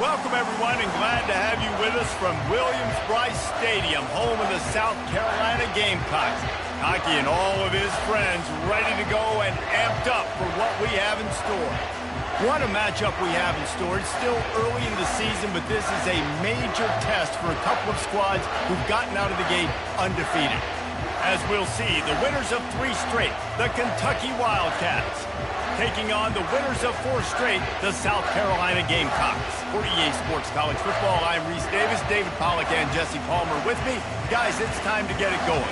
Welcome, everyone, and glad to have you with us from Williams-Brice Stadium, home of the South Carolina Gamecocks. Hockey and all of his friends ready to go and amped up for what we have in store. What a matchup we have in store. It's still early in the season, but this is a major test for a couple of squads who've gotten out of the gate undefeated. As we'll see, the winners of 3 straight, the Kentucky Wildcats, taking on the winners of 4 straight, the South Carolina Gamecocks. For EA Sports College Football, I'm Reese Davis, David Pollack, and Jesse Palmer with me. Guys, it's time to get it going.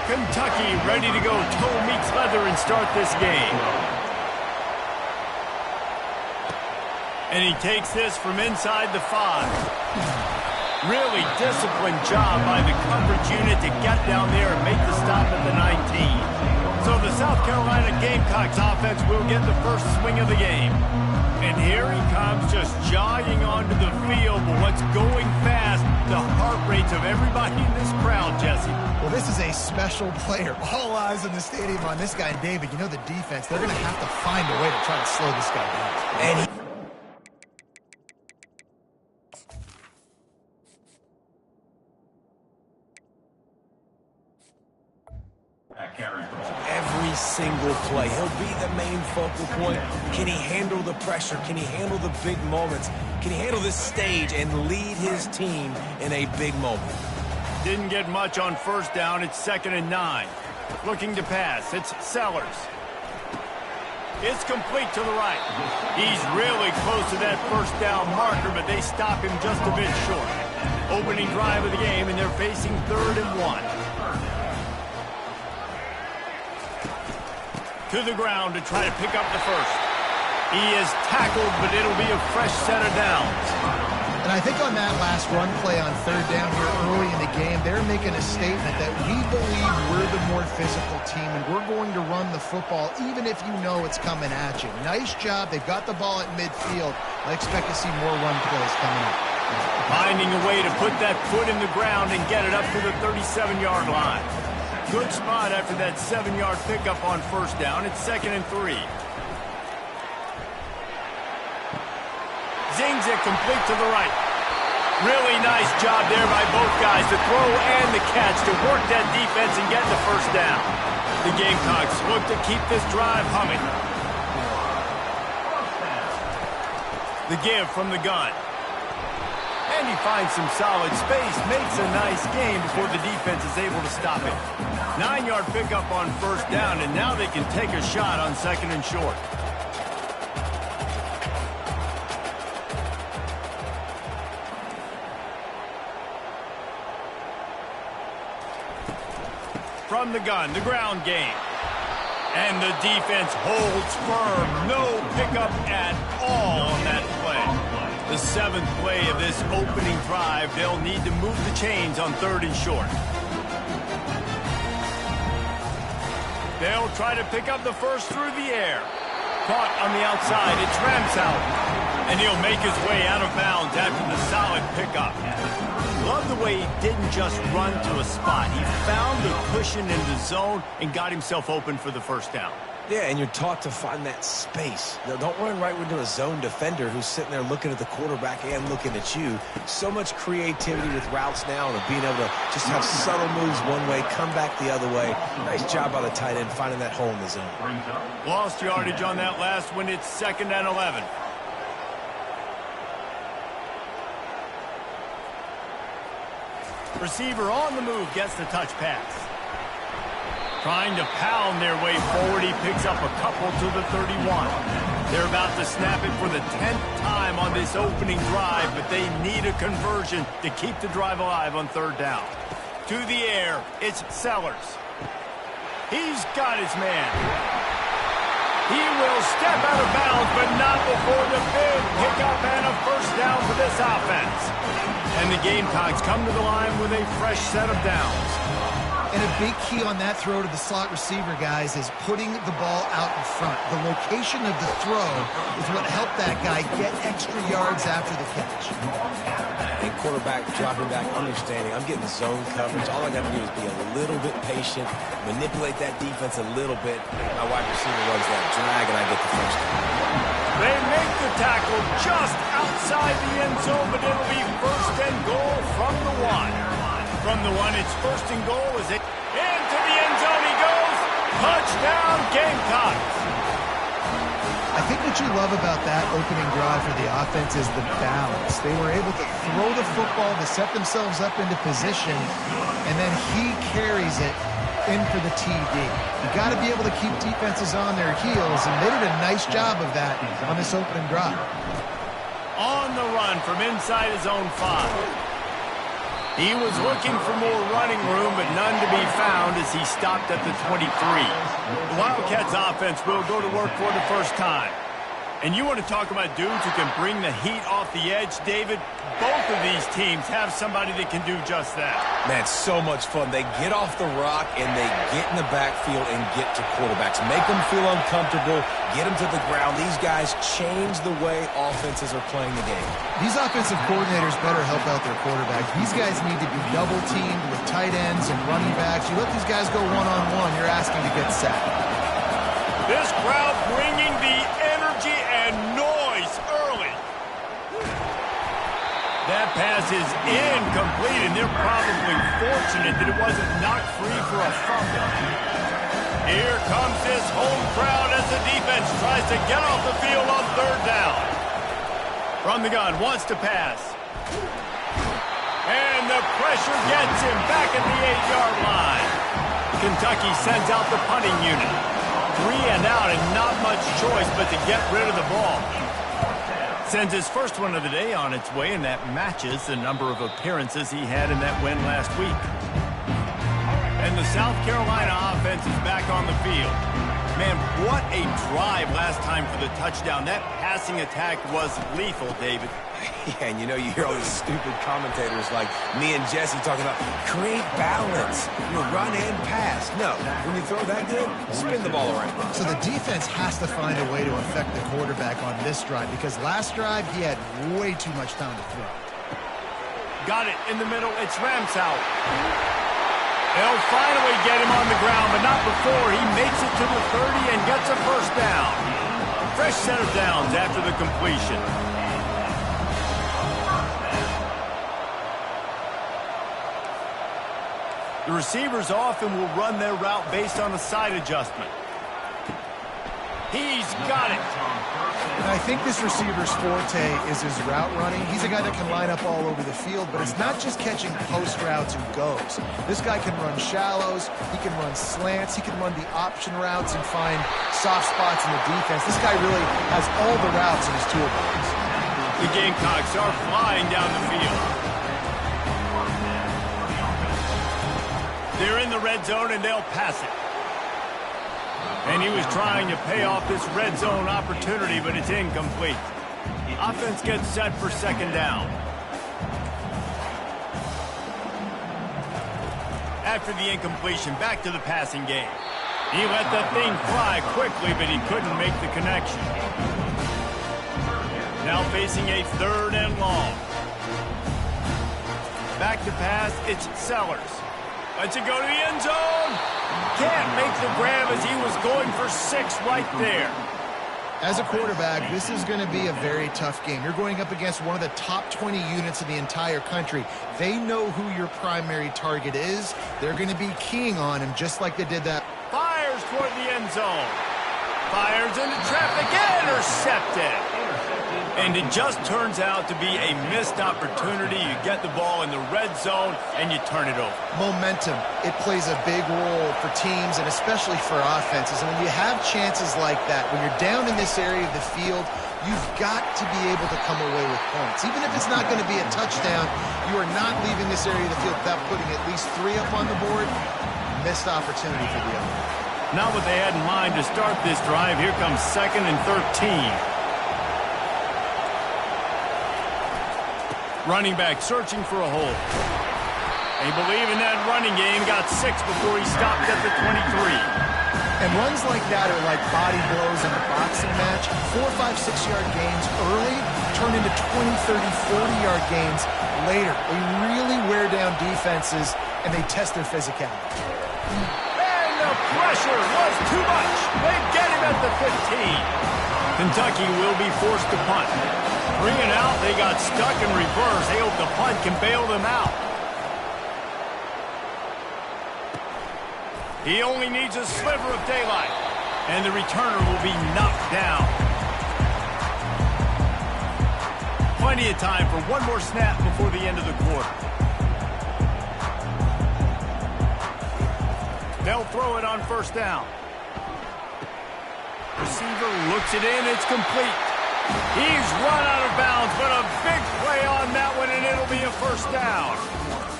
Kentucky ready to go toe meets leather and start this game. And he takes this from inside the 5. Really disciplined job by the coverage unit to get down there and make the stop at the 19. So the South Carolina Gamecocks offense will get the first swing of the game. And here he comes, just jogging onto the field. But what's going fast, the heart rates of everybody in this crowd, Jesse. Well, this is a special player. All eyes in the stadium on this guy. David, you know the defense, they're going to have to find a way to try to slow this guy down. And every single play, he'll be the main focal point. Can he handle the pressure? Can he handle the big moments? Can he handle this stage and lead his team in a big moment? Didn't get much on first down. It's 2nd and 9. Looking to pass. It's Sellers. It's complete to the right. He's really close to that first down marker, but they stop him just a bit short. Opening drive of the game, and they're facing 3rd and 1. To the ground to try to pick up the first. He is tackled, but it'll be a fresh set of downs. And I think on that last run play on 3rd down here early in the game, they're making a statement that we believe we're the more physical team and we're going to run the football even if you know it's coming at you. Nice job. They've got the ball at midfield. I expect to see more run plays coming up. Finding a way to put that foot in the ground and get it up to the 37-yard line. Good spot after that 7-yard pickup on first down. It's 2nd and 3. Zings it complete to the right. Really nice job there by both guys to throw and the catch to work that defense and get the first down. The Gamecocks look to keep this drive humming. The give from the gun. And he finds some solid space, makes a nice game before the defense is able to stop it. 9-yard pickup on first down, and now they can take a shot on 2nd and short. From the gun, the ground game. And the defense holds firm. No pickup at all on that play. The 7th play of this opening drive, they'll need to move the chains on 3rd and short. They'll try to pick up the first through the air. Caught on the outside, it's Ramsauer. And he'll make his way out of bounds after the solid pickup. Love the way he didn't just run to a spot. He found the cushion in the zone and got himself open for the first down. Yeah, and you're taught to find that space. Now, don't run right into a zone defender who's sitting there looking at the quarterback and looking at you. So much creativity with routes now and being able to just have subtle moves one way, come back the other way. Nice job by the tight end finding that hole in the zone. Lost yardage on that last one. It's 2nd and 11. Receiver on the move gets the touch pass. Trying to pound their way forward, he picks up a couple to the 31. They're about to snap it for the 10th time on this opening drive, but they need a conversion to keep the drive alive on 3rd down. To the air, it's Sellers. He's got his man. He will step out of bounds, but not before the big pickup and a first down for this offense. And the Gamecocks come to the line with a fresh set of downs. And a big key on that throw to the slot receiver, guys, is putting the ball out in front. The location of the throw is what helped that guy get extra yards after the catch. And quarterback dropping back, understanding I'm getting zone coverage. All I got to do is be a little bit patient, manipulate that defense a little bit. My wide receiver runs that drag, and I get the first down. They make the tackle just outside the end zone, but it'll be first and goal from the 1. From the 1, it's first and goal as it into the end zone he goes. Touchdown, Gamecocks. I think what you love about that opening drive for the offense is the balance. They were able to throw the football to set themselves up into position, and then he carries it in for the TD. You got to be able to keep defenses on their heels, and they did a nice job of that on this opening drive. On the run from inside his own 5. He was looking for more running room, but none to be found as he stopped at the 23. The Wildcats offense will go to work for the first time. And you want to talk about dudes who can bring the heat off the edge, David? Both of these teams have somebody that can do just that. Man, so much fun. They get off the rock, and they get in the backfield and get to quarterbacks. Make them feel uncomfortable, get them to the ground. These guys change the way offenses are playing the game. These offensive coordinators better help out their quarterback. These guys need to be double-teamed with tight ends and running backs. You let these guys go one-on-one, you're asking to get sacked. This crowd bringing the energy and noise early. That pass is incomplete, and they're probably fortunate that it wasn't knocked free for a fumble. Here comes this home crowd as the defense tries to get off the field on third down. From the gun, wants to pass. And the pressure gets him back at the 8-yard line. Kentucky sends out the punting unit. 3 and out, and not much choice but to get rid of the ball. Sends his first one of the day on its way, and that matches the number of appearances he had in that win last week. And the South Carolina offense is back on the field. Man, what a drive last time for the touchdown. That passing attack was lethal, David. Yeah, and you hear all these stupid commentators like me and Jesse talking about create balance, run and pass. No, when you throw that good, spin the ball around. So the defense has to find a way to affect the quarterback on this drive, because last drive he had way too much time to throw. Got it in the middle. It's Ramsau. They'll finally get him on the ground, but not before he makes it to the 30 and gets a first down. Fresh set of downs after the completion. The receivers often will run their route based on a side adjustment. He's got it. And I think this receiver's forte is his route running. He's a guy that can line up all over the field, but it's not just catching post routes and goes. This guy can run shallows, he can run slants, he can run the option routes and find soft spots in the defense. This guy really has all the routes in his toolbox. The Gamecocks are flying down the field. They're in the red zone, and they'll pass it. And he was trying to pay off this red zone opportunity, but it's incomplete. Offense gets set for second down. After the incompletion, back to the passing game. He let that thing fly quickly, but he couldn't make the connection. Now facing a third and long. Back to pass, it's Sellers. Lets it go to the end zone. Can't make the grab as he was going for 6 right there. As a quarterback, this is going to be a very tough game. You're going up against one of the top 20 units in the entire country. They know who your primary target is. They're going to be keying on him just like they did that. Fires toward the end zone. Fires into traffic. Intercepted. And it just turns out to be a missed opportunity. You get the ball in the red zone, and you turn it over. Momentum, it plays a big role for teams and especially for offenses. And when you have chances like that, when you're down in this area of the field, you've got to be able to come away with points. Even if it's not going to be a touchdown, you are not leaving this area of the field without putting at least 3 up on the board. Missed opportunity for the other. Not what they had in mind to start this drive. Here comes 2nd and 13. Running back searching for a hole. They believe in that running game. Got 6 before he stopped at the 23. And runs like that are like body blows in a boxing match. 4, 5, 6-yard gains early turn into 20, 30, 40-yard gains later. They really wear down defenses, and they test their physicality. And the pressure was too much. They get him at the 15. Kentucky will be forced to punt. 3 and out, they got stuck in reverse. They hope the punt can bail them out. He only needs a sliver of daylight, and the returner will be knocked down. Plenty of time for one more snap before the end of the quarter. They'll throw it on first down. Receiver looks it in. It's complete. He's run out of bounds, but a big play on that one, and it'll be a first down.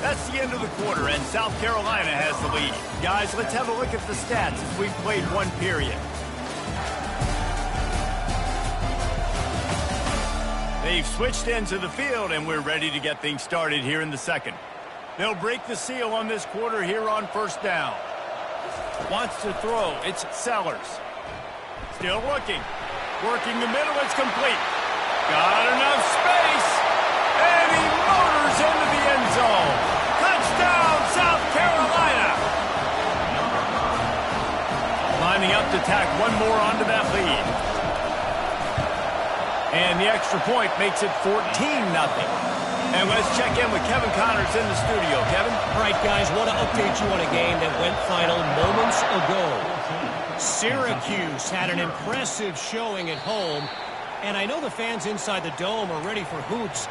That's the end of the quarter, and South Carolina has the lead. Guys, let's have a look at the stats as we've played one period. They've switched ends of the field, and we're ready to get things started here in the second. They'll break the seal on this quarter here on first down. Wants to throw. It's Sellers. Still looking. Working the middle. It's complete. Got enough space. And he motors into the end zone. Touchdown, South Carolina. Lining up to tack one more onto that lead. And the extra point makes it 14-0. And let's check in with Kevin Connors in the studio. Kevin? All right, guys, want to update you on a game that went final moments ago. Syracuse had an impressive showing at home, and I know the fans inside the Dome are ready for hoops,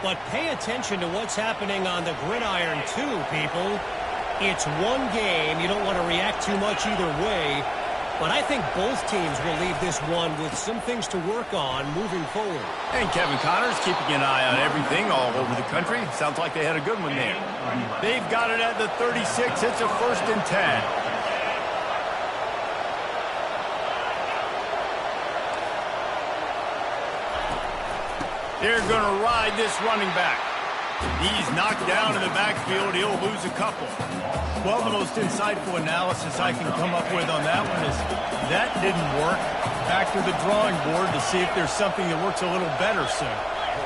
but pay attention to what's happening on the gridiron too, people. It's one game. You don't want to react too much either way, but I think both teams will leave this one with some things to work on moving forward. And Kevin Connors keeping an eye on everything all over the country. Sounds like they had a good one there. They've got it at the 36. It's a 1st and 10. They're going to ride this running back. He's knocked down in the backfield. He'll lose a couple. Well, the most insightful analysis I can come up with on that one is that didn't work. Back to the drawing board to see if there's something that works a little better soon.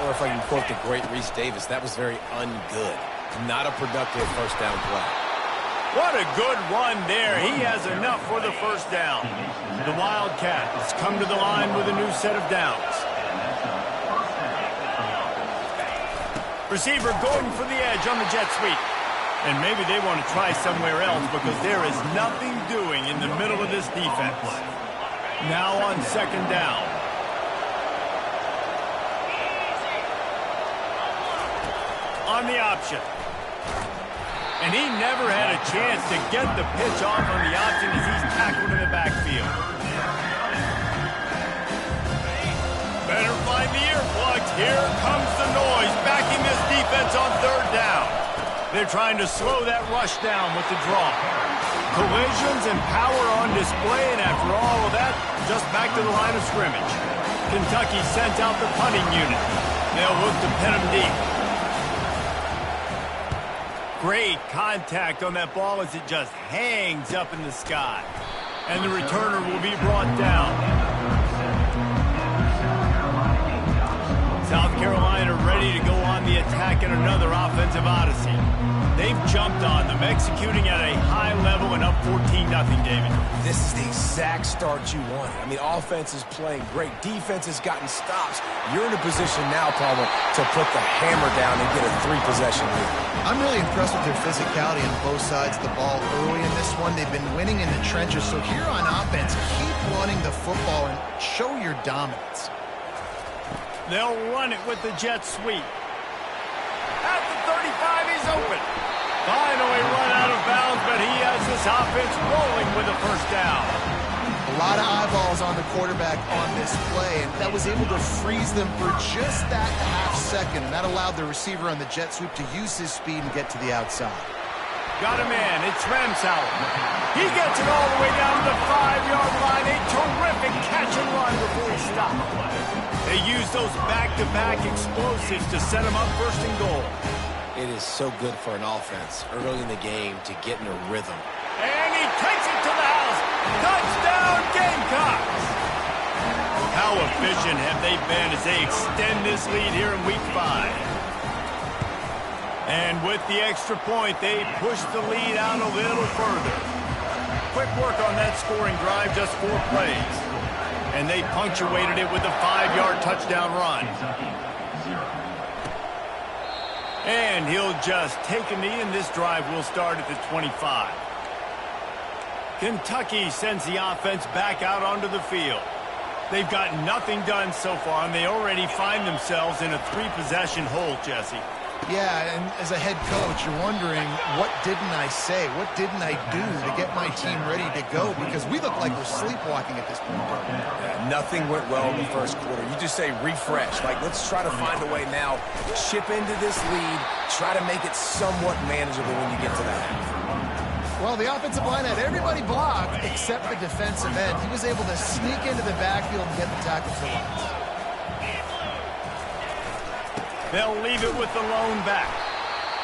Or if I can quote the great Reese Davis, that was very ungood. Not a productive first down play. What a good run there. He has enough for the first down. The Wildcat has come to the line with a new set of downs. Receiver going for the edge on the jet sweep. And maybe they want to try somewhere else because there is nothing doing in the middle of this defense. Now on second down. On the option. And he never had a chance to get the pitch off on the option as he's tackled in the backfield. Better find the earplugs. Here comes the noise, backing this defense on third down. They're trying to slow that rush down with the draw. Collisions and power on display, and after all of that, just back to the line of scrimmage. Kentucky sent out the punting unit. They'll look to pin them deep. Great contact on that ball as it just hangs up in the sky. And the returner will be brought down. South Carolina ready to go on the attack in another offensive odyssey. They've jumped on them, executing at a high level and up 14-0, David. This is the exact start you wanted. I mean, offense is playing great. Defense has gotten stops. You're in a position now, Palmer, to put the hammer down and get a 3-possession lead. I'm really impressed with their physicality on both sides of the ball early in this one. They've been winning in the trenches. So here on offense, keep running the football and show your dominance. They'll run it with the jet sweep. At the 35, he's open. Finally run out of bounds, but he has this offense rolling with a first down. A lot of eyeballs on the quarterback on this play, and that was able to freeze them for just that half second, and that allowed the receiver on the jet sweep to use his speed and get to the outside. Got a man. It's Ramsauer. He gets it all the way down to the 5-yard line. A terrific catch and run before he stopped. They use those back-to-back explosives to set him up first and goal. It is so good for an offense early in the game to get in a rhythm. And he takes it to the house. Touchdown, Gamecocks! How efficient have they been as they extend this lead here in Week 5? And with the extra point, they push the lead out a little further. Quick work on that scoring drive, just 4 plays. And they punctuated it with a 5-yard touchdown run. And he'll just take a knee, and this drive will start at the 25. Kentucky sends the offense back out onto the field. They've got nothing done so far, and they already find themselves in a 3-possession hole, Jesse. Yeah, and as a head coach, you're wondering, what didn't I say? What didn't I do to get my team ready to go? Because we look like we're sleepwalking at this point. Yeah, nothing went well in the first quarter. You just say refresh. Like, let's try to find a way now. Chip into this lead. Try to make it somewhat manageable when you get to the half. Well, the offensive line had everybody blocked except the defensive end. He was able to sneak into the backfield and get the tackle for loss. They'll leave it with the lone back.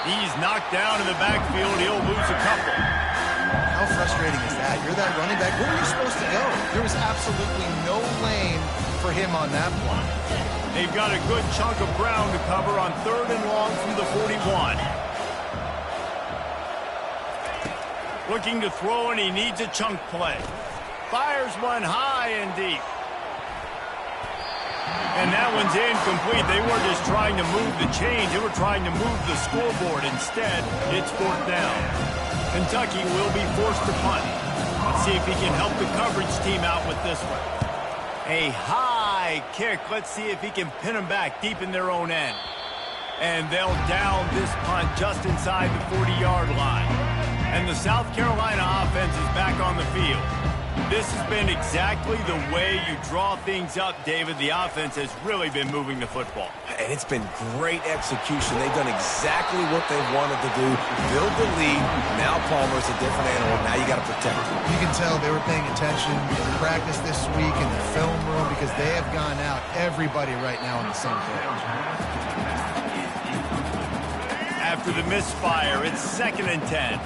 He's knocked down in the backfield. He'll lose a couple. How frustrating is that? You're that running back. Where were you supposed to go? There was absolutely no lane for him on that one. They've got a good chunk of ground to cover on 3rd and long from the 41. Looking to throw, and he needs a chunk play. Fires one high and deep. And that one's incomplete. They weren't just trying to move the chains. They were trying to move the scoreboard. Instead, it's 4th down. Kentucky will be forced to punt. Let's see if he can help the coverage team out with this one. A high kick. Let's see if he can pin them back deep in their own end. And they'll down this punt just inside the 40-yard line. And the South Carolina offense is back on the field. This has been exactly the way you draw things up, David. The offense has really been moving the football. And it's been great execution. They've done exactly what they wanted to do. Build the lead. Now Palmer's a different animal. Now you got to protect him. You can tell they were paying attention in practice this week in the film room because they have gone out, everybody right now on the same page. After the misfire, it's 2nd and 10.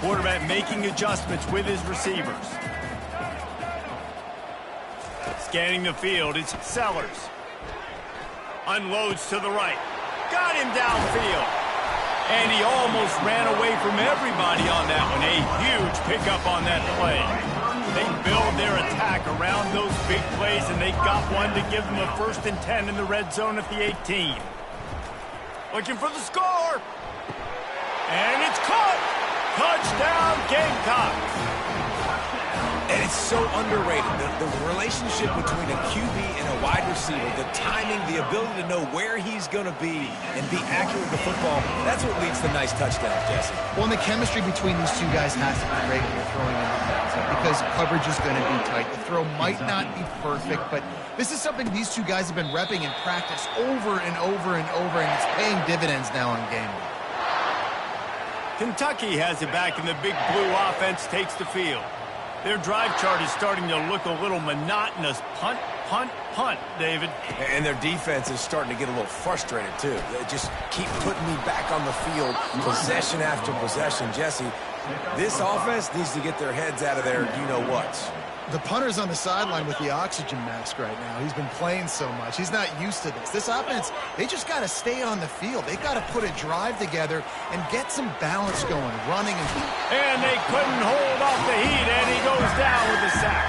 Quarterback making adjustments with his receivers. Scanning the field, it's Sellers. Unloads to the right. Got him downfield. And he almost ran away from everybody on that one. A huge pickup on that play. They build their attack around those big plays, and they got one to give them a 1st and 10 in the red zone at the 18. Looking for the score. And it's caught. Touchdown, Gamecocks! And it's so underrated. The relationship between a QB and a wide receiver, the timing, the ability to know where he's going to be and be accurate with the football, that's what leads to nice touchdowns, Jesse. Well, and the chemistry between these two guys has to be great when you're throwing into the end zone because coverage is going to be tight. The throw might not be perfect, but this is something these two guys have been repping in practice over and over and over, and it's paying dividends now on game day. Kentucky has it back, and the big blue offense takes the field. Their drive chart is starting to look a little monotonous. Punt, punt, punt, David. And their defense is starting to get a little frustrated, too. They just keep putting me back on the field, possession after possession. Jesse, this offense needs to get their heads out of their you-know-whats. The punter's on the sideline with the oxygen mask right now. He's been playing so much. He's not used to this. This offense, they just got to stay on the field. They got to put a drive together and get some balance going, running. And they couldn't hold off the heat, and he goes down with a sack.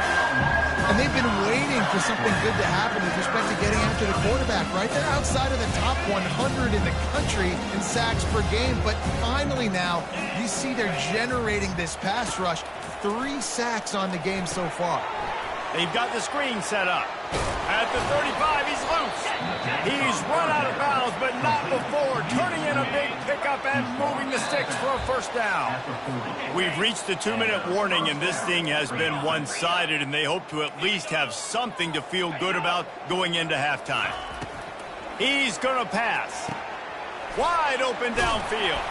And they've been waiting for something good to happen with respect to getting after the quarterback, right? They're outside of the top 100 in the country in sacks per game. But finally now, you see they're generating this pass rush. 3 sacks on the game so far. They've got the screen set up. At the 35, he's loose. He's run out of bounds, but not before. Turning in a big pickup and moving the sticks for a 1st down. We've reached the 2-minute warning, and this thing has been one-sided, and they hope to at least have something to feel good about going into halftime. He's going to pass. Wide open downfield.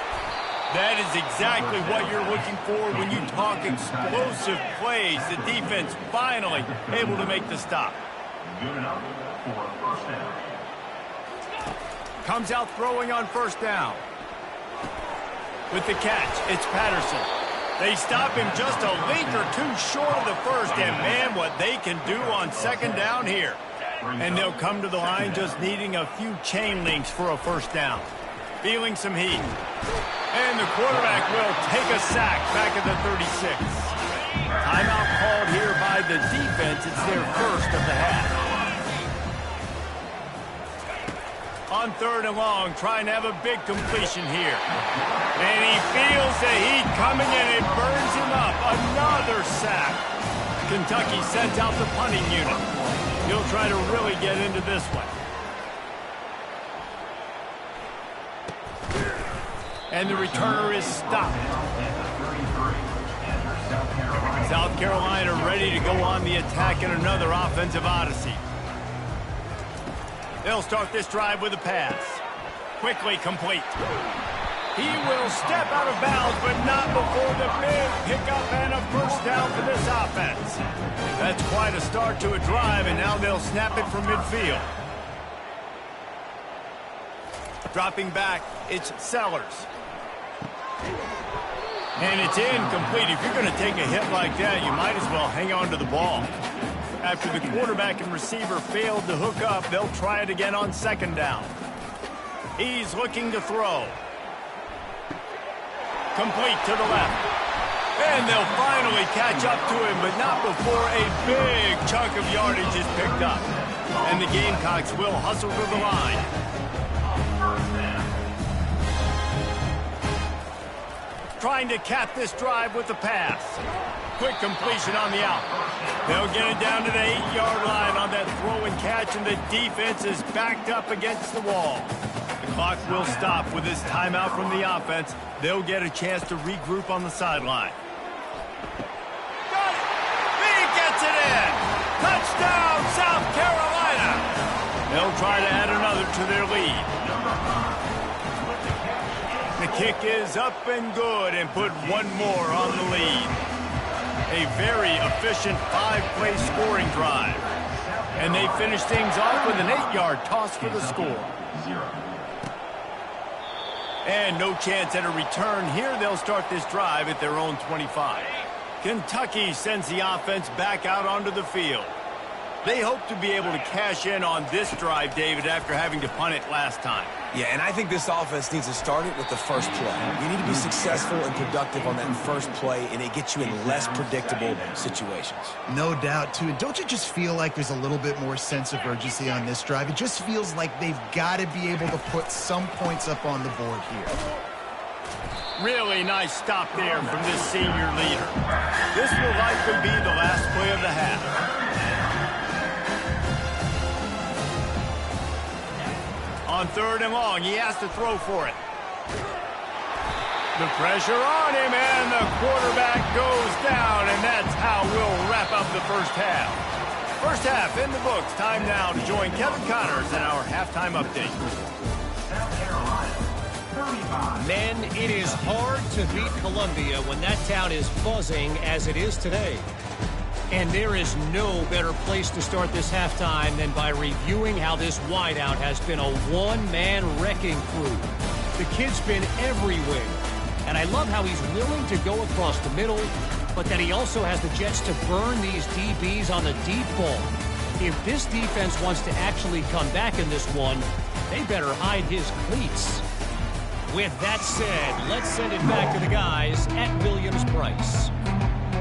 That is exactly what you're looking for when you talk explosive plays. The defense finally able to make the stop. Comes out throwing on first down. With the catch, it's Patterson. They stop him just a link or two short of the first, and man, what they can do on second down here. And they'll come to the line just needing a few chain links for a first down. Feeling some heat. And the quarterback will take a sack back at the 36. Timeout called here by the defense. It's their first of the half. On third and long, trying to have a big completion here. And he feels the heat coming and it burns him up. Another sack. Kentucky sends out the punting unit. He'll try to really get into this one. And the returner is stopped. South Carolina ready to go on the attack in another offensive odyssey. They'll start this drive with a pass. Quickly complete. He will step out of bounds, but not before the big pickup and a first down for this offense. That's quite a start to a drive, and now they'll snap it from midfield. Dropping back, it's Sellers. And it's incomplete. If you're going to take a hit like that, you might as well hang on to the ball. After the quarterback and receiver failed to hook up, they'll try it again on second down. He's looking to throw. Complete to the left. And they'll finally catch up to him, but not before a big chunk of yardage is picked up. And the Gamecocks will hustle to the line. Trying to cap this drive with the pass. Quick completion on the out. They'll get it down to the 8-yard line on that throw and catch, and the defense is backed up against the wall. The clock will stop with this timeout from the offense. They'll get a chance to regroup on the sideline. Got it! He gets it in! Touchdown, South Carolina! They'll try to add another to their lead. The kick is up and good and put one more on the lead. A very efficient 5-play scoring drive. And they finish things off with an 8-yard toss for the score. And no chance at a return here. They'll start this drive at their own 25. Kentucky sends the offense back out onto the field. They hope to be able to cash in on this drive, David, after having to punt it last time. Yeah, and I think this offense needs to start it with the first play. You need to be successful and productive on that first play, and it gets you in less predictable situations. No doubt, too. Don't you just feel like there's a little bit more sense of urgency on this drive? It just feels like they've got to be able to put some points up on the board here. Really nice stop there from this senior leader. This will likely be the last play of the half. On third and long, he has to throw for it. The pressure on him, and the quarterback goes down, and that's how we'll wrap up the first half. First half in the books. Time now to join Kevin Connors in our halftime update. Men, it is hard to beat Columbia when that town is buzzing as it is today. And there is no better place to start this halftime than by reviewing how this wideout has been a one-man wrecking crew. The kid's been everywhere. And I love how he's willing to go across the middle, but that he also has the jets to burn these DBs on the deep ball. If this defense wants to actually come back in this one, they better hide his cleats. With that said, let's send it back to the guys at Williams-Brice.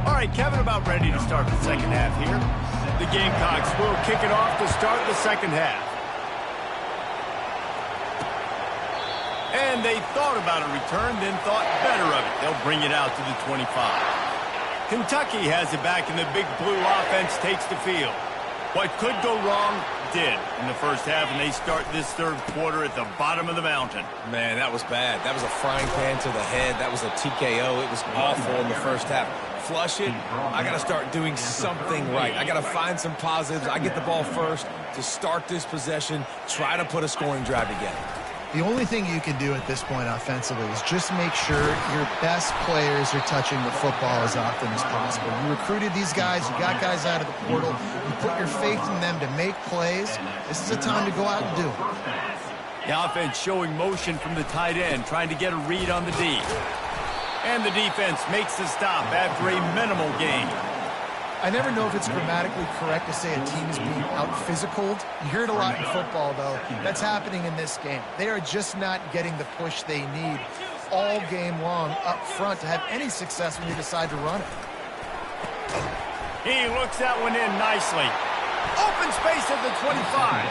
All right, Kevin, about ready to start the second half here. The Gamecocks will kick it off to start the second half. And they thought about a return, then thought better of it. They'll bring it out to the 25. Kentucky has it back, and the big blue offense takes the field. What could go wrong did in the first half, and they start this third quarter at the bottom of the mountain. Man, that was bad. That was a frying pan to the head. That was a TKO. It was awful in the first half. Flush it. I got to start doing something right. I got to find some positives. I get the ball first to start this possession, try to put a scoring drive together. The only thing you can do at this point offensively is just make sure your best players are touching the football as often as possible. You recruited these guys. You got guys out of the portal. You put your faith in them to make plays. This is a time to go out and do it. The offense showing motion from the tight end, trying to get a read on the D. And the defense makes the stop after a minimal gain. I never know if it's grammatically correct to say a team is being out-physicaled. You hear it a lot in football, though. That's happening in this game. They are just not getting the push they need all game long up front to have any success when you decide to run it. He looks that one in nicely. Open space at the 25.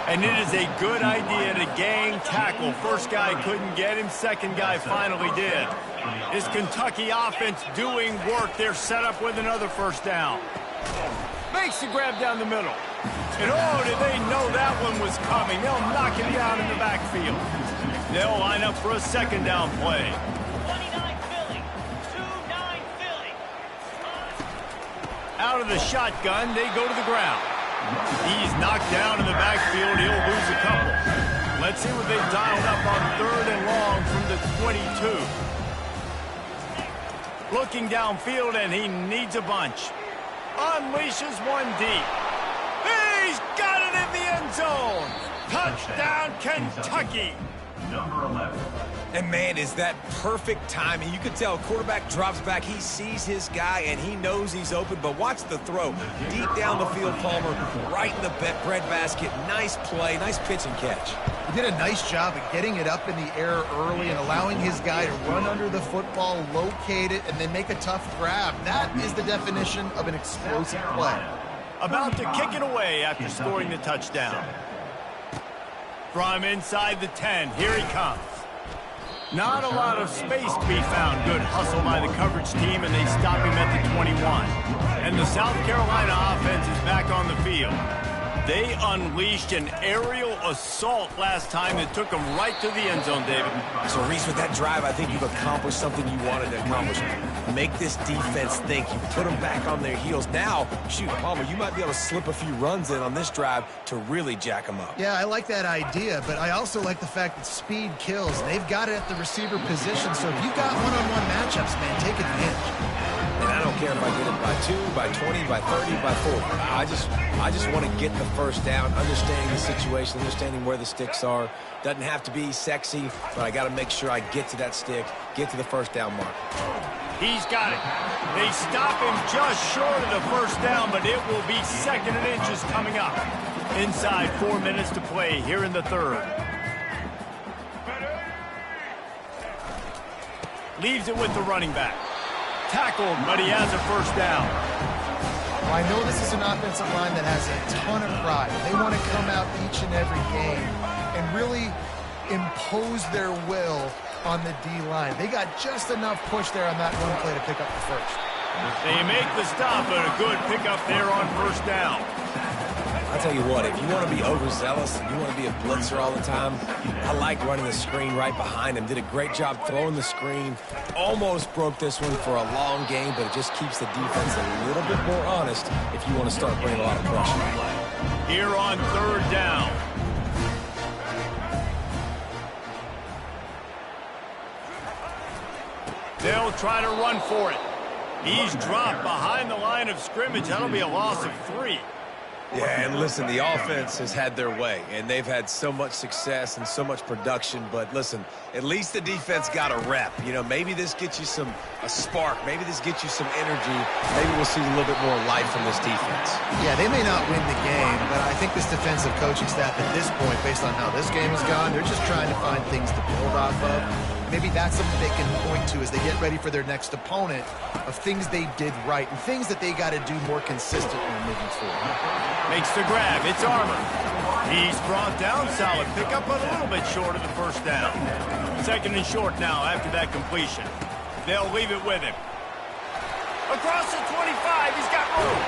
And it is a good idea to gang tackle. First guy couldn't get him. Second guy finally did. This Kentucky offense doing work. They're set up with another first down. Makes the grab down the middle. And oh, did they know that one was coming. They'll knock him down in the backfield. They'll line up for a second down play. 29 Philly. 2-9 Philly. Out of the shotgun, they go to the ground. He's knocked down in the backfield. He'll lose a couple. Let's see what they've dialed up on 3rd and long from the 22. Looking downfield, and he needs a bunch. Unleashes one deep. He's got it in the end zone. Touchdown, Kentucky. Number 11. And, man, is that perfect timing. You can tell quarterback drops back. He sees his guy, and he knows he's open. But watch the throw. Deep down the field, Palmer, right in the breadbasket. Nice play, nice pitch and catch. He did a nice job of getting it up in the air early and allowing his guy to run under the football, locate it, and then make a tough grab. That is the definition of an explosive play. About to kick it away after scoring the touchdown. From inside the 10, here he comes. Not a lot of space to be found. Good hustle by the coverage team, and they stop him at the 21. And the South Carolina offense is back on the field. They unleashed an aerial assault last time that took them right to the end zone, David. So, Reese, with that drive, I think you've accomplished something you wanted to accomplish. Make this defense think. You put them back on their heels. Now, shoot, Palmer, you might be able to slip a few runs in on this drive to really jack them up. Yeah, I like that idea, but I also like the fact that speed kills. They've got it at the receiver position, so if you've got one-on-one matchups, man, take advantage. And I don't care if I get it by 2, by 20, by 30, by 40. I just want to get the first down, understanding the situation, understanding where the sticks are. Doesn't have to be sexy, but I got to make sure I get to that stick, get to the first down mark. He's got it. They stop him just short of the first down, but it will be 2nd and inches coming up. Inside 4 minutes to play here in the 3rd. Leaves it with the running back. Tackled, but he has a first down. Well, I know this is an offensive line that has a ton of pride. They want to come out each and every game and really impose their will on the D-line. They got just enough push there on that one play to pick up the first. They make the stop, but a good pickup there on first down. I'll tell you what, if you want to be overzealous and you want to be a blitzer all the time, I like running the screen right behind him. Did a great job throwing the screen. Almost broke this one for a long game, but it just keeps the defense a little bit more honest if you want to start bringing a lot of pressure. Here on 3rd down. They'll try to run for it. He's dropped behind the line of scrimmage. That'll be a loss of 3. Yeah, and listen, the offense has had their way, and they've had so much success and so much production. But listen, at least the defense got a rep. You know, maybe this gets you a spark. Maybe this gets you some energy. Maybe we'll see a little bit more life from this defense. Yeah, they may not win the game, but I think this defensive coaching staff at this point, based on how this game has gone, they're just trying to find things to build off of. Maybe that's something they can point to as they get ready for their next opponent of things they did right and things that they got to do more consistently moving forward. Makes the grab. It's Armour. He's brought down. Solid pickup, but a little bit short of the first down. 2nd and short now after that completion. They'll leave it with him. Across the 25, he's got room.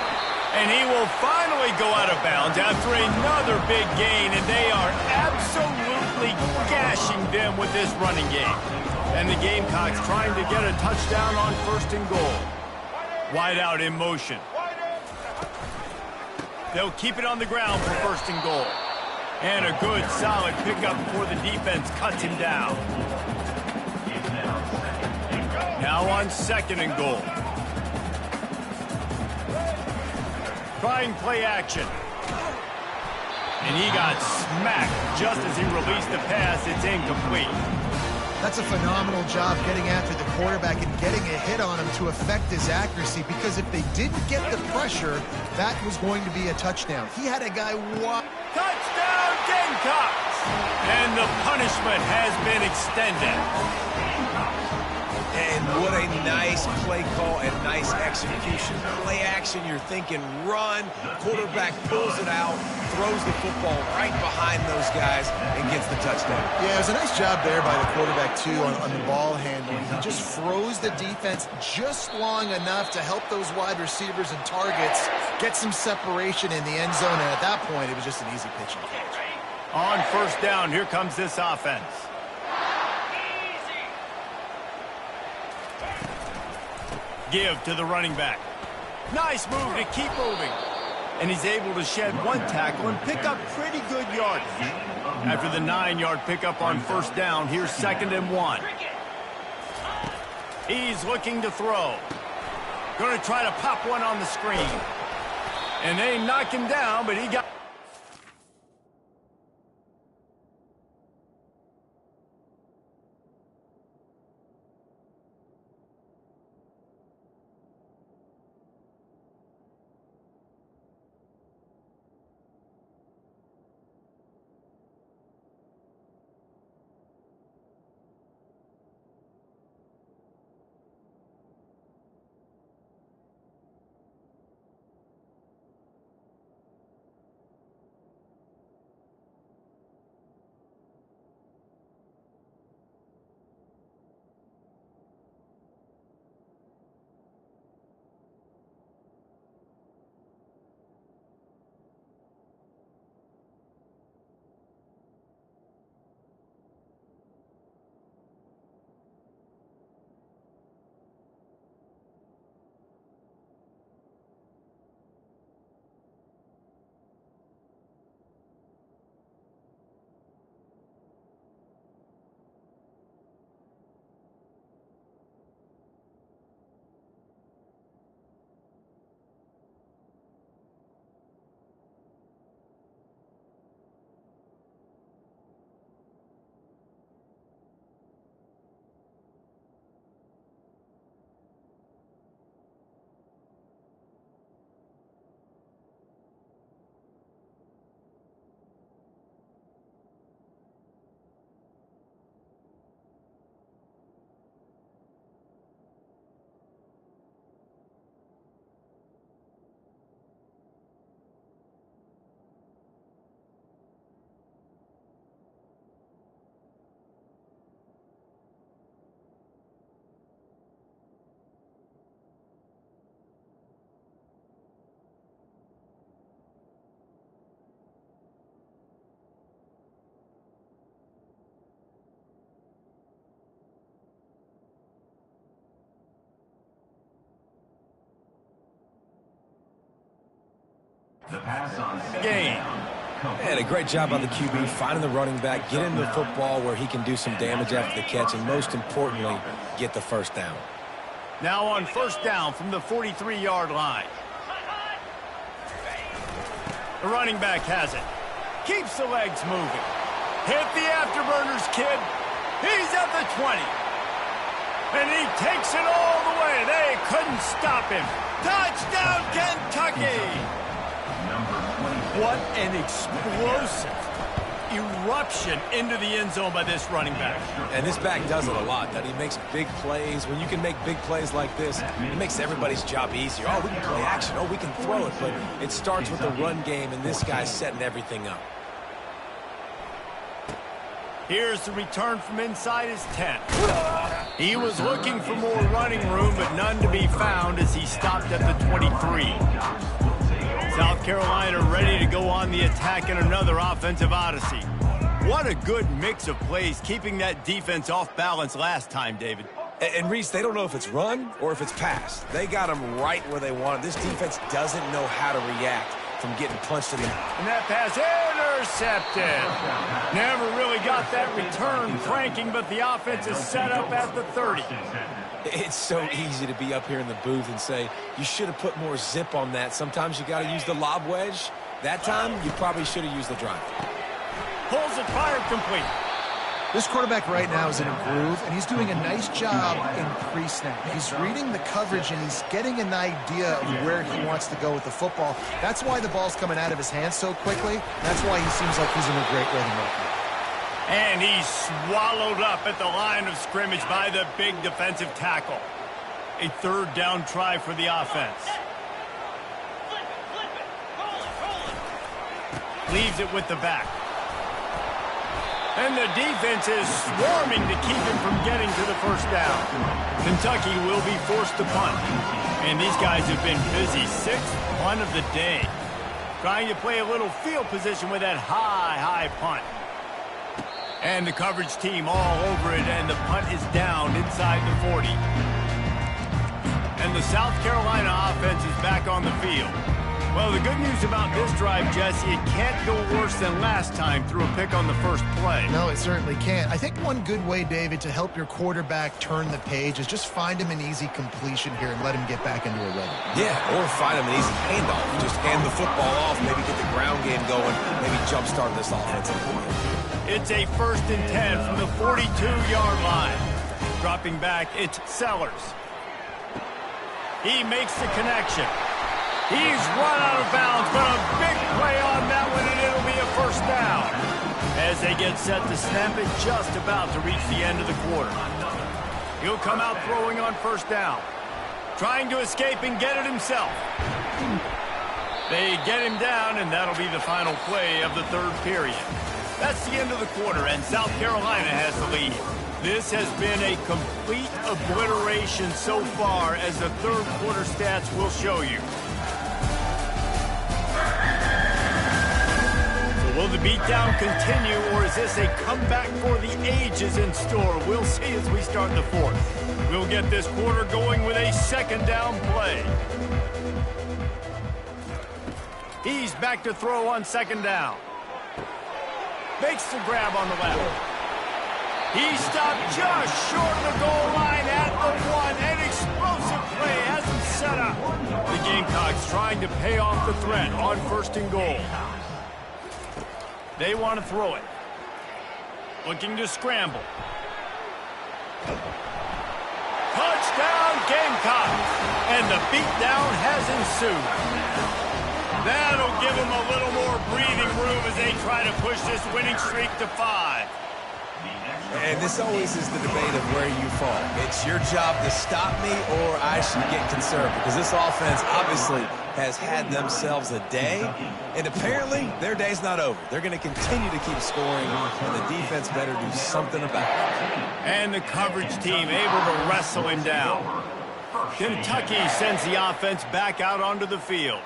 And he will finally go out of bounds after another big gain, and they are absolutely gashing them with this running game. And the Gamecocks trying to get a touchdown on 1st and goal. Wide out in motion. They'll keep it on the ground for 1st and goal. And a good, solid pickup before the defense cuts him down. Now on 2nd and goal. Trying play action. And he got smacked just as he released the pass. It's incomplete. That's a phenomenal job getting after the quarterback and getting a hit on him to affect his accuracy, because if they didn't get the pressure, that was going to be a touchdown. He had a guy wide. Touchdown Gamecocks! And the punishment has been extended. And what a nice play call and nice execution. Play action, you're thinking run. Quarterback pulls it out, throws the football right behind those guys, and gets the touchdown. Yeah, it was a nice job there by the quarterback, too, on the ball handling. He just froze the defense just long enough to help those wide receivers and targets get some separation in the end zone, and at that point, it was just an easy pitch and catch. On first down, here comes this offense. Give to the running back. Nice move to keep moving. And he's able to shed one tackle and pick up pretty good yardage. After the 9-yard pickup on first down, here's 2nd and 1. He's looking to throw. Going to try to pop one on the screen. And they knock him down, but he got... The pass on game. And a great job on the QB, finding the running back, getting the football where he can do some damage after the catch, and most importantly, get the first down. Now on first down from the 43-yard line. The running back has it. Keeps the legs moving. Hit the afterburners, kid. He's at the 20. And he takes it all the way. They couldn't stop him. Touchdown, Kentucky! What an explosive eruption into the end zone by this running back. And this back does it a lot, that he makes big plays. When you can make big plays like this, it makes everybody's job easier. Oh, we can play action. Oh, we can throw it. But it starts with the run game, and this guy's setting everything up. Here's the return from inside his 10. He was looking for more running room, but none to be found as he stopped at the 23. South Carolina ready to go on the attack in another offensive odyssey. What a good mix of plays, keeping that defense off balance last time, David. And Reese, they don't know if it's run or if it's pass. They got them right where they want it. This defense doesn't know how to react from getting punched in the... And that pass intercepted. Never really got that return cranking, but the offense is set up at the 30. It's so easy to be up here in the booth and say, you should have put more zip on that. Sometimes you got to use the lob wedge. That time, you probably should have used the drive. Pulls it, fired complete. This quarterback right now is in a groove, and he's doing a nice job in pre-snap. He's reading the coverage, and he's getting an idea of where he wants to go with the football. That's why the ball's coming out of his hands so quickly. That's why he seems like he's in a great rhythm right now. And he's swallowed up at the line of scrimmage by the big defensive tackle. A third down try for the offense. Flip it. Roll it. Leaves it with the back. And the defense is swarming to keep him from getting to the first down. Kentucky will be forced to punt. And these guys have been busy. Sixth punt of the day. Trying to play a little field position with that high punt. And the coverage team all over it, and the punt is down inside the 40. And the South Carolina offense is back on the field. Well, the good news about this drive, Jesse, it can't go worse than last time through a pick on the first play. No, it certainly can't. I think one good way, David, to help your quarterback turn the page is just find him an easy completion here and let him get back into a rhythm. Yeah, or find him an easy handoff. Just hand the football off, maybe get the ground game going, maybe jumpstart this offensive line. It's a 1st and 10 from the 42-yard line. Dropping back, it's Sellers. He makes the connection. He's run out of bounds, but a big play on that one, and it'll be a first down. As they get set to snap it, just about to reach the end of the quarter. He'll come out throwing on first down. Trying to escape and get it himself. They get him down, and that'll be the final play of the third period. That's the end of the quarter, and South Carolina has the lead. This has been a complete obliteration so far, as the third quarter stats will show you. So will the beatdown continue, or is this a comeback for the ages in store? We'll see as we start the fourth. We'll get this quarter going with a second down play. He's back to throw on second down. Makes the grab on the left. He stopped just short of the goal line at the one. An explosive play has him set up. The Gamecocks trying to pay off the threat on 1st and goal. They want to throw it. Looking to scramble. Touchdown Gamecocks. And the beatdown has ensued. That'll give them a little more breathing room as they try to push this winning streak to 5. And this always is the debate of where you fall. It's your job to stop me, or I should get concerned, because this offense obviously has had themselves a day, and apparently their day's not over. They're going to continue to keep scoring, and the defense better do something about it. And the coverage team able to wrestle him down. Kentucky sends the offense back out onto the field.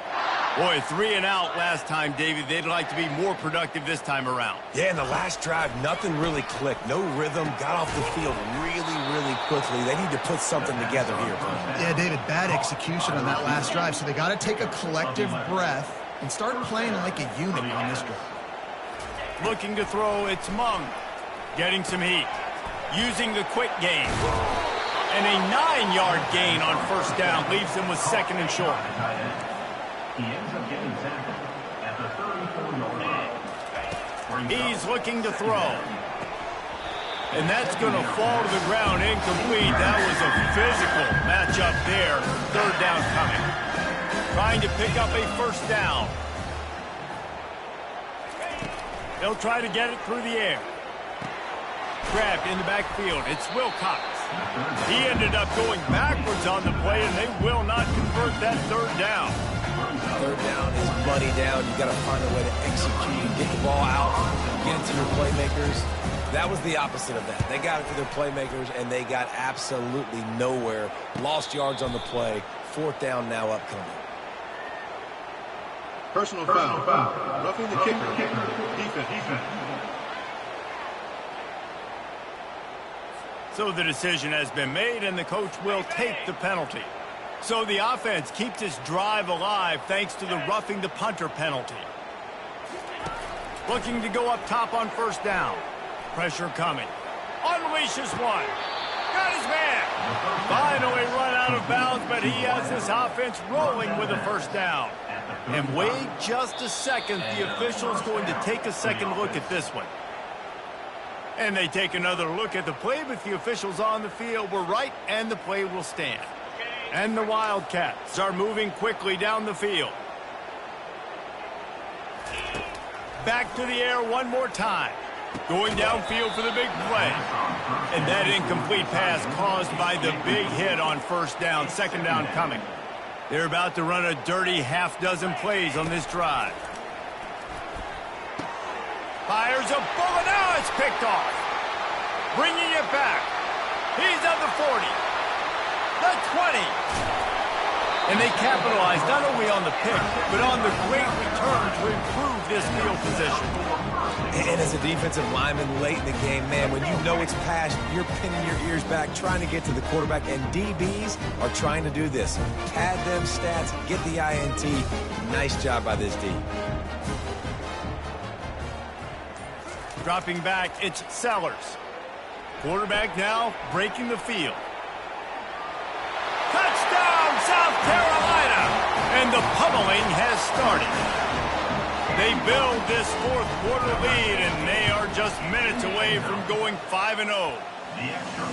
Boy, 3 and out last time, David. They'd like to be more productive this time around. Yeah, in the last drive, nothing really clicked. No rhythm. Got off the field really quickly. They need to put something together here. Yeah, David, bad execution on that last drive. So they got to take a collective breath and start playing like a unit on this drive. Looking to throw, it's Mung. Getting some heat. Using the quick game. And a 9-yard gain on first down leaves them with 2nd and short. He ends up getting tackled at the 34-yard line. He's looking to throw. And that's going to fall to the ground incomplete. That was a physical matchup there. 3rd down coming. Trying to pick up a first down. They'll try to get it through the air. Grabbed in the backfield. It's Wilcox. He ended up going backwards on the play, and they will not convert that 3rd down. 3rd down is money down. You got to find a way to execute, get the ball out, get it to your playmakers. That was the opposite of that. They got it to their playmakers, and they got absolutely nowhere. Lost yards on the play. 4th down now upcoming. Personal foul. Roughing the kicker. Defense. So the decision has been made, and the coach will take the penalty. So the offense keeps this drive alive thanks to the roughing the punter penalty. Looking to go up top on first down. Pressure coming. Unleashes one. Got his man. Finally run out of bounds, but he has this offense rolling with a first down. And wait just a second. The official's going to take a second look at this one. And they take another look at the play, but the officials on the field were right, and the play will stand. And the Wildcats are moving quickly down the field. Back to the air one more time. Going downfield for the big play. And that incomplete pass caused by the big hit on first down, second down coming. They're about to run a dirty half-dozen plays on this drive. Fires a bullet. Now it's picked off. Bringing it back. He's at the 40. The 20. And they capitalized not only on the pick, but on the great return to improve this field position. And as a defensive lineman late in the game, man, when you know it's past, you're pinning your ears back, trying to get to the quarterback, and DBs are trying to do this. Pad them stats, get the INT. Nice job by this D. Dropping back, it's Sellers. Quarterback now breaking the field. Touchdown, South Carolina! And the pummeling has started. They build this fourth quarter lead, and they are just minutes away from going 5-0.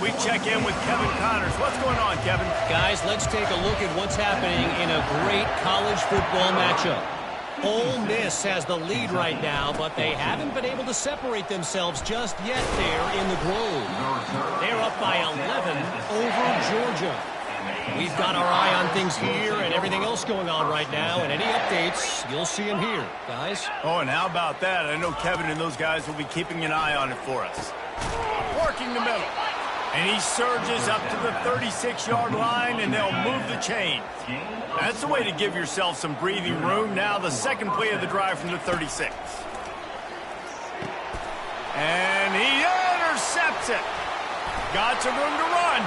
We check in with Kevin Connors. What's going on, Kevin? Guys, let's take a look at what's happening in a great college football matchup. Ole Miss has the lead right now, but they haven't been able to separate themselves just yet there in the Grove. They're up by 11 over Georgia. We've got our eye on things here and everything else going on right now, and any updates, you'll see them here, guys. Oh, and how about that? I know Kevin and those guys will be keeping an eye on it for us. Working the middle. And he surges up to the 36-yard line, and they'll move the chain. That's the way to give yourself some breathing room. Now the second play of the drive from the 36. And he intercepts it. Got some room to run.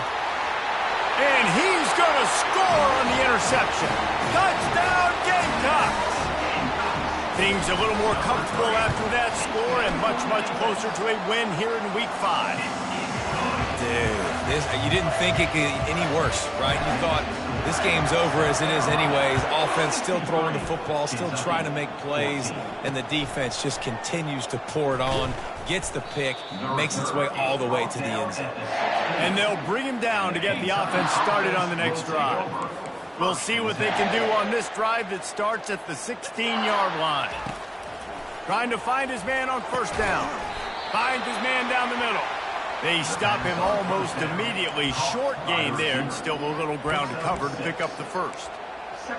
And he's going to score on the interception. Touchdown, Gamecocks! Things a little more comfortable after that score and much, much closer to a win here in Week 5. Dude, you didn't think it could get any worse, right? You thought this game's over as it is anyways. Offense still throwing the football, still trying to make plays, and the defense just continues to pour it on, gets the pick, makes its way all the way to the end zone. And they'll bring him down to get the offense started on the next drive. We'll see what they can do on this drive that starts at the 16-yard line. Trying to find his man on first down. Finds his man down the middle. They stop him almost immediately. Short gain there, and still a little ground to cover to pick up the first.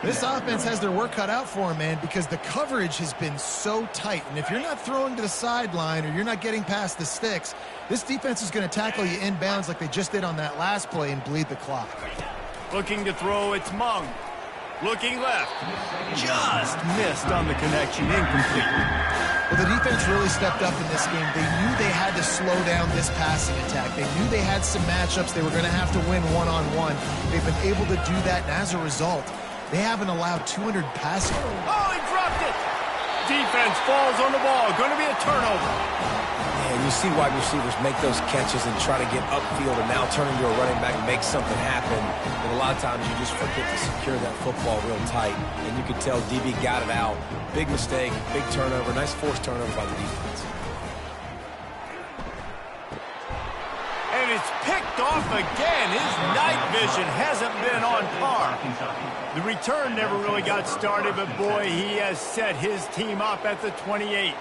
This offense has their work cut out for them, man, because the coverage has been so tight. And if you're not throwing to the sideline or you're not getting past the sticks, this defense is going to tackle you inbounds like they just did on that last play and bleed the clock. Looking to throw, it's Mung. Looking left. Just missed on the connection, incomplete. Well, the defense really stepped up in this game. They knew they had to slow down this passing attack. They knew they had some matchups they were going to have to win one-on-one. They've been able to do that, and as a result, they haven't allowed 200 passing. Oh, he dropped it! Defense falls on the ball. Going to be a turnover. And you see wide receivers make those catches and try to get upfield and now turn into a running back and make something happen. But a lot of times you just forget to secure that football real tight. And you could tell DB got it out. Big mistake, big turnover, nice forced turnover by the defense. And it's picked off again. His night vision hasn't been on par. The return never really got started, but boy, he has set his team up at the 28.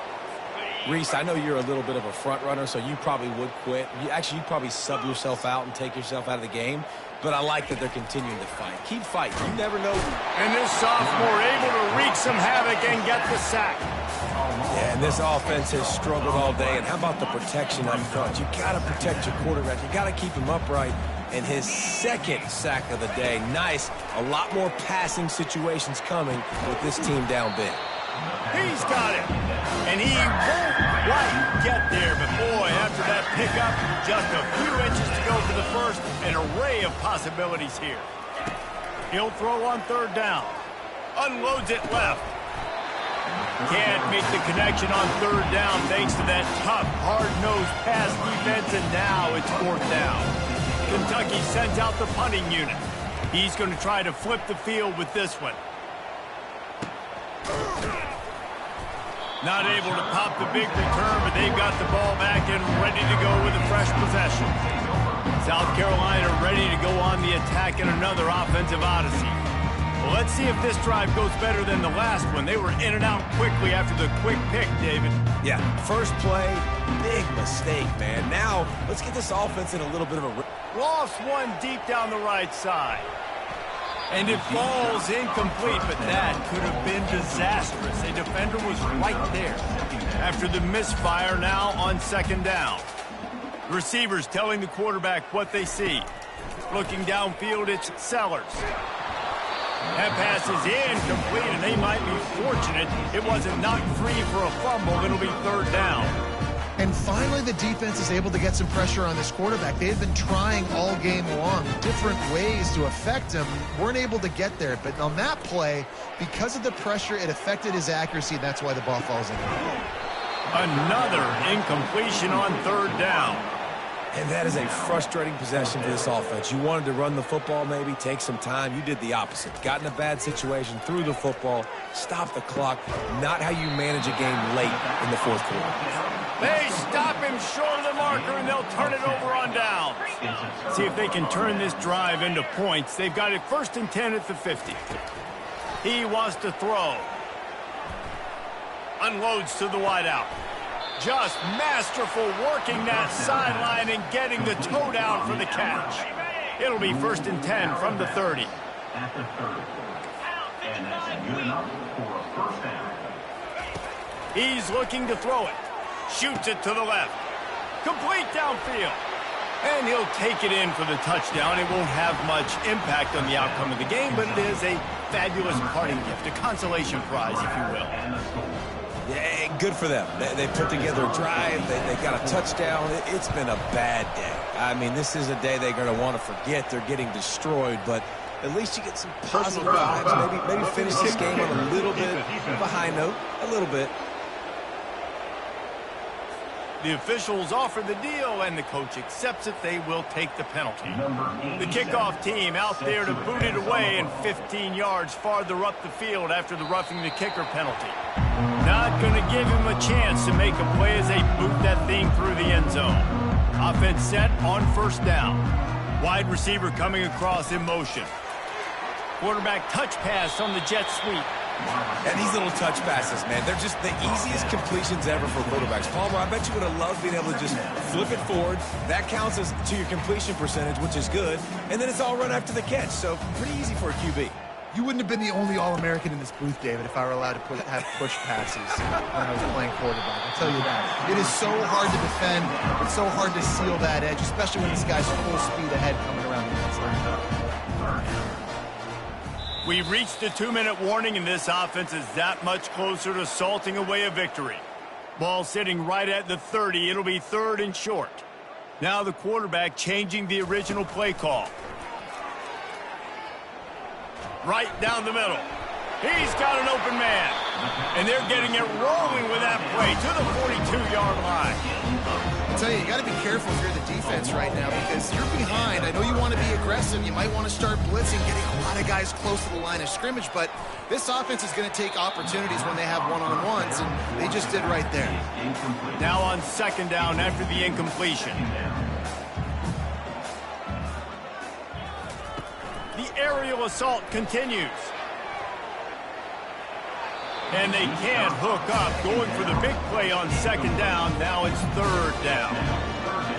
Reese, I know you're a little bit of a front runner, so you probably would quit. You'd probably sub yourself out and take yourself out of the game. But I like that they're continuing to fight. Keep fighting. You never know. And this sophomore able to wreak some havoc and get the sack. Yeah, and this offense has struggled all day. And how about the protection up front? You got to protect your quarterback. You got to keep him upright. And his second sack of the day. Nice. A lot more passing situations coming with this team down big. He's got it. And he won't quite get there. But, boy, after that pickup, just a few inches to go for the first. An array of possibilities here. He'll throw on third down. Unloads it left. Can't make the connection on third down thanks to that tough, hard-nosed pass defense, and now it's fourth down. Kentucky sends out the punting unit. He's going to try to flip the field with this one. Not able to pop the big return, but they've got the ball back and ready to go with a fresh possession. South Carolina ready to go on the attack in another offensive odyssey. Well, let's see if this drive goes better than the last one. They were in and out quickly after the quick pick, David. Yeah, first play, big mistake, man. Now, let's get this offense in a little bit of a... Lost one deep down the right side. And it falls incomplete, but that could have been disastrous. A defender was right there. After the misfire, now on second down. Receivers telling the quarterback what they see. Looking downfield, it's Sellers. That pass is incomplete, and they might be fortunate it wasn't knocked free for a fumble. It'll be third down. And finally, the defense is able to get some pressure on this quarterback. They had been trying all game long, different ways to affect him. Weren't able to get there. But on that play, because of the pressure, it affected his accuracy, and that's why the ball falls in. Another incompletion on third down. And that is a frustrating possession for this offense. You wanted to run the football, maybe take some time. You did the opposite. Got in a bad situation, threw the football, stopped the clock. Not how you manage a game late in the fourth quarter. They stop him short of the marker, and they'll turn it over on down. See if they can turn this drive into points. They've got it 1st and 10 at the 50. He wants to throw. Unloads to the wideout. Just masterful working that sideline and getting the toe down for the catch. It'll be 1st and 10 from the 30. At the 30. And that's good enough for a first down. He's looking to throw it. Shoots it to the left. Complete downfield. And he'll take it in for the touchdown. It won't have much impact on the outcome of the game, but it is a fabulous parting gift, a consolation prize, if you will. Yeah, good for them. They put together a drive. They got a touchdown. It's been a bad day. I mean, this is a day they're going to want to forget. They're getting destroyed, but at least you get some positive vibes. Maybe finish this game on a little bit of a high note. A little bit. The officials offer the deal, and the coach accepts it. They will take the penalty. The kickoff team out there to boot it away and 15 yards farther up the field after the roughing the kicker penalty. Not going to give him a chance to make a play as they boot that thing through the end zone. Offense set on 1st down. Wide receiver coming across in motion. Quarterback touch pass on the jet sweep. And these little touch passes, man, they're just the easiest completions ever for quarterbacks. Palmer, I bet you would have loved being able to just flip it forward. That counts as to your completion percentage, which is good. And then it's all run after the catch, so pretty easy for a QB. You wouldn't have been the only All-American in this booth, David, if I were allowed to have push passes when I was playing quarterback. I'll tell you that. It is so hard to defend. It's so hard to seal that edge, especially when this guy's full speed ahead coming around the outside. We reached the 2-minute warning, and this offense is that much closer to salting away a victory. Ball sitting right at the 30. It'll be 3rd and short. Now the quarterback changing the original play call. Right down the middle. He's got an open man. And they're getting it rolling with that play to the 42-yard line. I'll tell you got to be careful if you're the defense right now because you're behind. I know you want to be aggressive. You might want to start blitzing, getting a lot of guys close to the line of scrimmage, but this offense is going to take opportunities when they have one-on-ones, and they just did right there. Now on 2nd down after the incompletion. The aerial assault continues. And they can't hook up, going for the big play on 2nd down. Now it's 3rd down.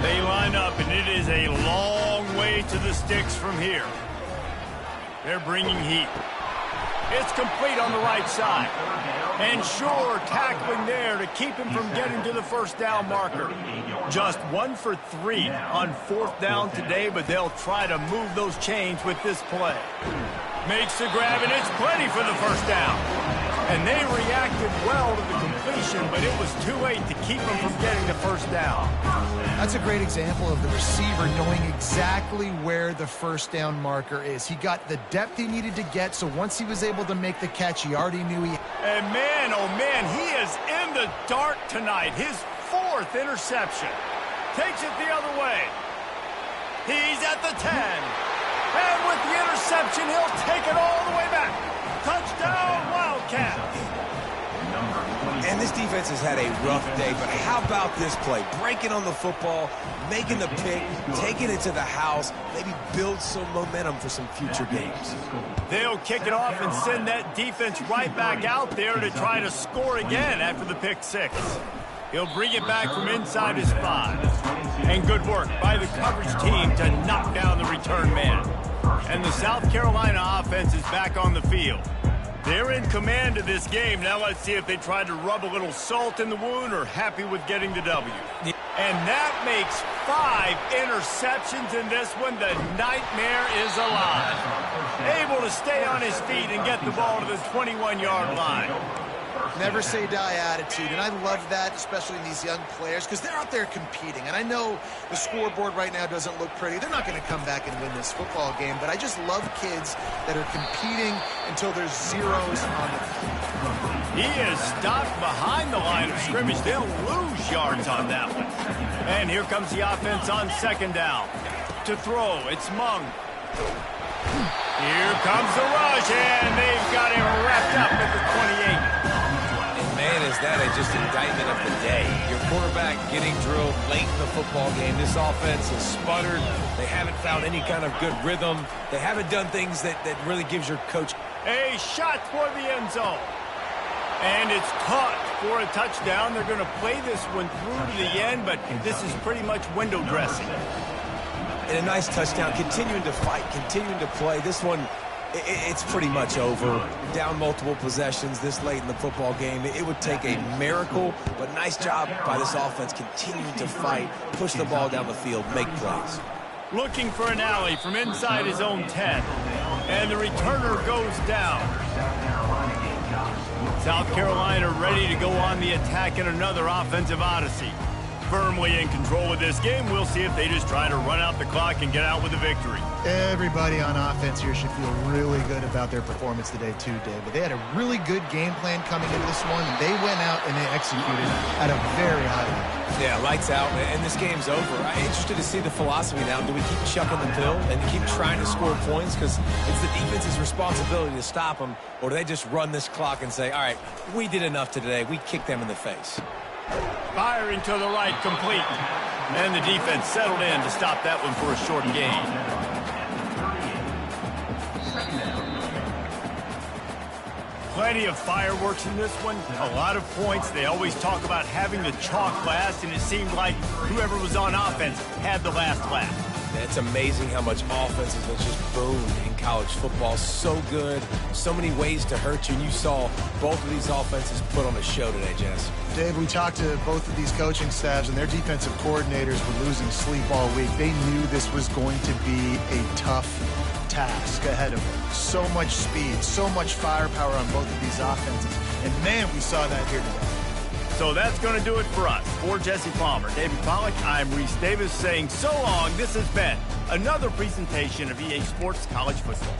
They line up, and it is a long way to the sticks from here. They're bringing heat. It's complete on the right side. And sure, tackling there to keep him from getting to the 1st down marker. Just 1 for 3 on 4th down today, but they'll try to move those chains with this play. Makes the grab, and it's plenty for the 1st down. And they reacted well to the completion, but it was too late to keep them from getting the 1st down. That's a great example of the receiver knowing exactly where the 1st down marker is. He got the depth he needed to get, so once he was able to make the catch, he already knew he... And man, oh man, he is in the dark tonight. His 4th interception. Takes it the other way. He's at the 10. And with the interception, he'll take it all the way back. Touchdown, Wildcats. And And this defense has had a rough day, but how about this play? Breaking on the football, making the pick, taking it to the house, maybe build some momentum for some future games. They'll kick it off and send that defense right back out there to try to score again after the pick six. He'll bring it back from inside his 5. And good work by the coverage team to knock down the return man. And the South Carolina offense is back on the field. They're in command of this game. Now let's see if they try to rub a little salt in the wound or happy with getting the W. And that makes 5 interceptions in this one. The nightmare is alive. Able to stay on his feet and get the ball to the 21-yard line. Never say die attitude, and I love that, especially in these young players, because they're out there competing. And I know the scoreboard right now doesn't look pretty. They're not going to come back and win this football game, but I just love kids that are competing until there's zeros on the field. He is stopped behind the line of scrimmage. They'll lose yards on that one. And here comes the offense on second down. To throw, it's Mung. Here comes the rush, and they've got him wrapped up at the 28. Man, is that just indictment of the day. Your quarterback getting drilled late in the football game. This offense has sputtered. They haven't found any kind of good rhythm. They haven't done things that really gives your coach. A shot for the end zone. And it's caught for a touchdown. They're going to play this one through to the end, but this is pretty much window dressing. And a nice touchdown. Continuing to fight, continuing to play. This one, it's pretty much over. Down multiple possessions this late in the football game. It would take a miracle, but nice job by this offense continuing to fight, push the ball down the field, make plays. Looking for an alley from inside his own 10. And the returner goes down. South Carolina ready to go on the attack in another offensive odyssey. Firmly in control of this game. We'll see if they just try to run out the clock and get out with a victory. Everybody on offense here should feel really good about their performance today too, David. They had a really good game plan coming into this one, and they went out and they executed at a very high level. Yeah, lights out, and this game's over. I'm interested to see the philosophy now. Do we keep chucking the pill and keep trying to score points? Because it's the defense's responsibility to stop them, or do they just run this clock and say, all right, we did enough today. We kicked them in the face. Firing to the right, complete. And the defense settled in to stop that one for a short gain. Plenty of fireworks in this one. A lot of points. They always talk about having the chalk last, and it seemed like whoever was on offense had the last laugh. It's amazing how much offense has just boomed in college football. So good. So many ways to hurt you. And you saw both of these offenses put on a show today, Jess. Dave, we talked to both of these coaching staffs, and their defensive coordinators were losing sleep all week. They knew this was going to be a tough task ahead of them. So much speed, so much firepower on both of these offenses. And, man, we saw that here today. So that's going to do it for us. For Jesse Palmer, David Pollack, I'm Reese Davis saying so long. This has been another presentation of EA Sports College Football.